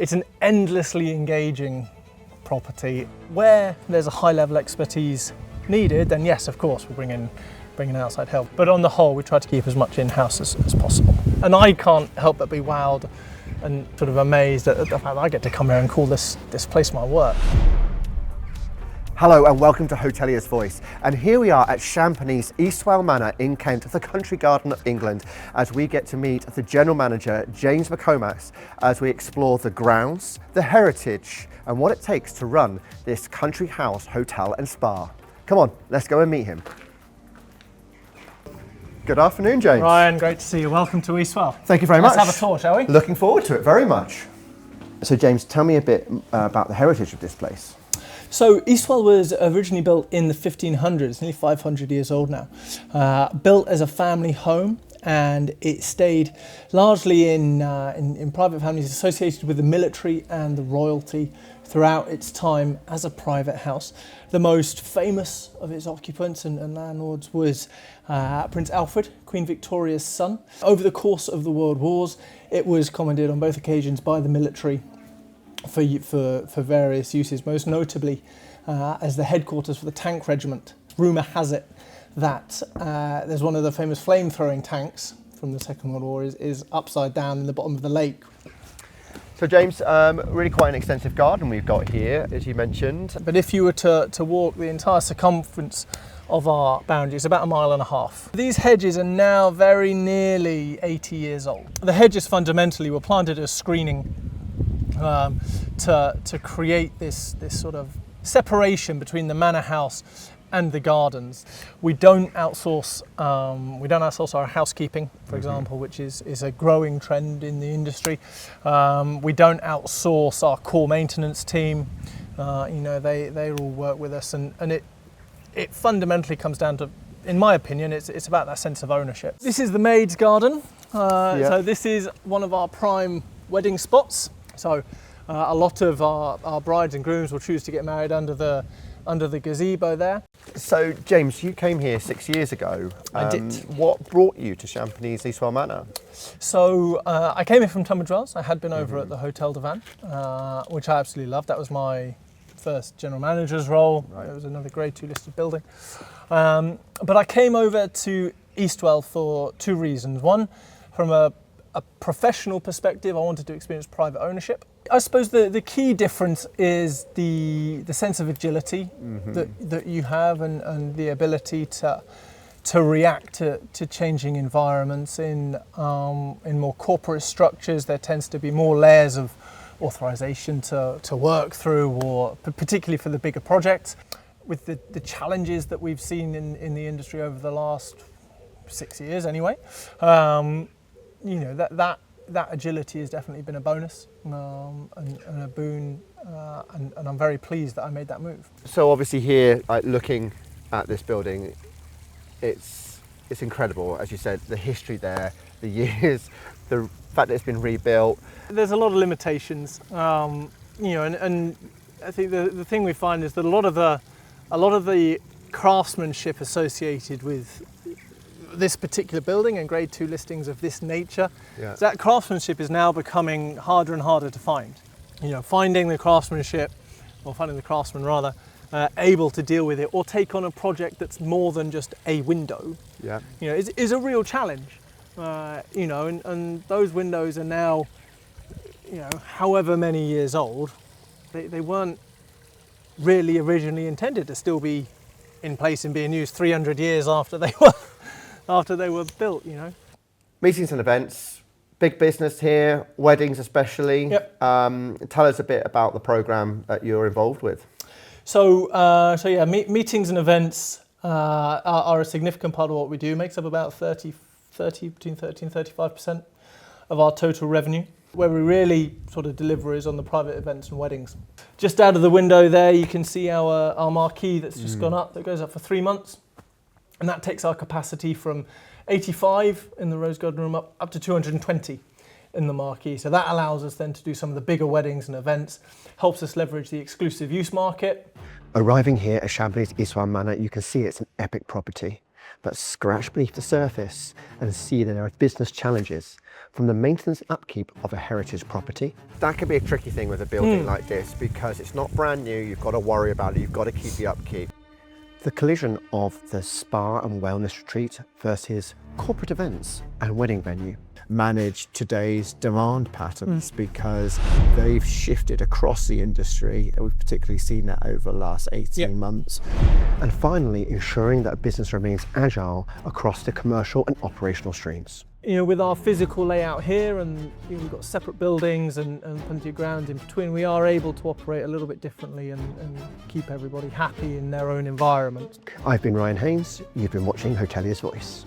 It's an endlessly engaging property. Where there's a high level expertise needed, then yes, of course, we'll bring in outside help. But on the whole, we try to keep as much in-house as possible. And I can't help but be wowed and sort of amazed at the fact that I get to come here and call this place my work. Hello and welcome to Hotelier's Voice, and here we are at Champneys Eastwell Manor in Kent, the country garden of England, as we get to meet the general manager, James McComas, as we explore the grounds, the heritage and what it takes to run this country house, hotel and spa. Come on, let's go and meet him. Good afternoon, James. Ryan, great to see you. Welcome to Eastwell. Thank you very much. Let's have a tour, shall we? Looking forward to it very much. So James, tell me a bit about the heritage of this place. So Eastwell was originally built in the 1500s, nearly 500 years old now. Built as a family home, and it stayed largely in private families associated with the military and the royalty throughout its time as a private house. The most famous of its occupants and landlords was Prince Alfred, Queen Victoria's son. Over the course of the World Wars, it was commandeered on both occasions by the military for various uses, most notably as the headquarters for the tank regiment. Rumour has it that there's one of the famous flame-throwing tanks from the Second World War is upside down in the bottom of the lake. So James, really quite an extensive garden we've got here, as you mentioned. But if you were to walk the entire circumference of our boundary, it's about 1.5 miles. These hedges are now very nearly 80 years old. The hedges fundamentally were planted as screening to create this sort of separation between the manor house and the gardens. We don't outsource our housekeeping, for example, which is a growing trend in the industry. We don't outsource our core maintenance team. They all work with us, and it fundamentally comes down to, in my opinion, it's about that sense of ownership. This is the maid's garden. So this is one of our prime wedding spots. So a lot of our brides and grooms will choose to get married under the gazebo there. So James, you came here 6 years ago. I did. What brought you to Champneys Eastwell Manor? So I came here from Tunbridge Wells. I had been over at the Hotel de Van, which I absolutely loved. That was my first general manager's role. Right. It was another grade 2 listed building. But I came over to Eastwell for two reasons. One, from a professional perspective, I wanted to experience private ownership. I suppose the key difference is the sense of agility that you have and the ability to react to changing environments. In more corporate structures, there tends to be more layers of authorization to work through, or particularly for the bigger projects. With the challenges that we've seen in the industry over the last 6 years anyway, that agility has definitely been a bonus and a boon, and I'm very pleased that I made that move. So obviously here, looking at this building, it's incredible, as you said, the history there, the years, the fact that it's been rebuilt. There's a lot of limitations, and I think the thing we find is that a lot of the craftsmanship associated with this particular building and grade 2 listings of this nature, so that craftsmanship is now becoming harder and harder to find. Finding the craftsman rather, able to deal with it or take on a project that's more than just a window, is a real challenge. And those windows are now, however many years old. They weren't really originally intended to still be in place and being used 300 years after they were built. Meetings and events, big business here, weddings especially. Yep. Tell us a bit about the programme that you're involved with. So meetings and events are a significant part of what we do. Makes up about between 30 and 35% of our total revenue. Where we really sort of deliver is on the private events and weddings. Just out of the window there, you can see our marquee that's just gone up. That goes up for 3 months. And that takes our capacity from 85 in the Rose Garden Room up to 220 in the marquee. So that allows us then to do some of the bigger weddings and events, helps us leverage the exclusive use market. Arriving here at Champneys Eastwell Manor, you can see it's an epic property. but scratch beneath the surface and see that there are business challenges from the maintenance and upkeep of a heritage property. That can be a tricky thing with a building like this because it's not brand new, you've got to worry about it, you've got to keep the upkeep. The collision of the spa and wellness retreat versus corporate events and wedding venue. Manage today's demand patterns because they've shifted across the industry. We've particularly seen that over the last 18 months. And finally, ensuring that a business remains agile across the commercial and operational streams. You know, with our physical layout here, and we've got separate buildings and plenty of ground in between, we are able to operate a little bit differently and keep everybody happy in their own environment. I've been Ryan Haynes, you've been watching Hotelier's Voice.